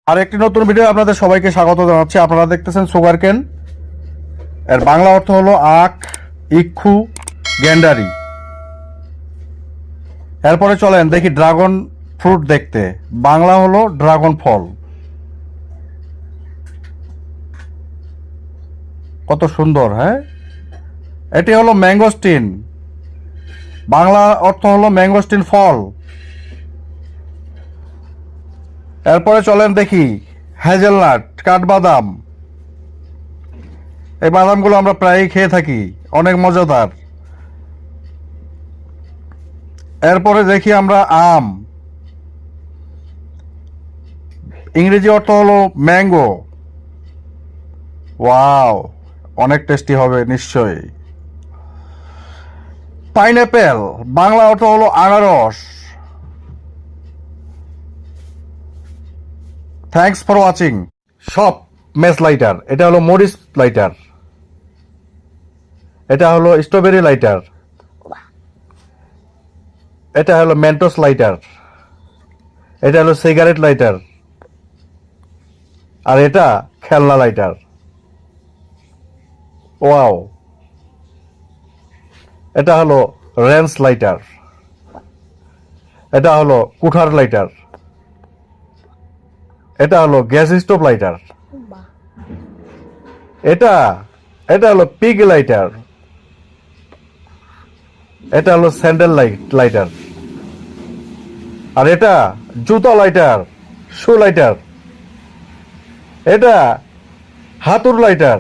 আর একটি নতুন ভিডিও আপনাদের সবাইকে স্বাগত জানাচ্ছি। আপনারা দেখতেছেন সুগারকেন, এর বাংলা অর্থ হলো আখ, ইক্ষু, গ্যান্ডারি। এরপরে চলেন দেখি ড্রাগন ফ্রুট দেখতে, বাংলা হলো ড্রাগন ফল। কত সুন্দর, হ্যাঁ। এটি হলো ম্যাঙ্গোস্টিন, বাংলা অর্থ হলো ম্যাঙ্গোস্টিন ফল। এরপরে চলেন দেখি হ্যাজেলনাট, কাঠবাদাম। এই বাদামগুলো আমরা প্রায়ই খেয়ে থাকি, অনেক মজাদার। এরপরে দেখি আমরা আম, ইংরেজি অর্থ হলো ম্যাঙ্গো। ওয়াও, অনেক টেস্টি হবে নিশ্চয়ই। পাইনঅ্যাপেল, বাংলা অর্থ হলো আনারস। Thanks for watching. সব মেস লাইটার, এটা হলো মরিস লাইটার, এটা হলো স্ট্রবেরি লাইটার, এটা হলো মেন্টোস লাইটার, এটা হলো সিগারেট লাইটার, আর এটা খেলনা লাইটার। ওয়াও, এটা হলো রেন্স লাইটার, এটা হলো কুঠার লাইটার, এটা হলো গ্যাস স্টোভ লাইটার, এটা এটা হলো পিগ লাইটার, এটা হলো স্যান্ডেল লাইটার, আর এটা জুতা লাইটার, শু লাইটার, এটা হাতুর লাইটার।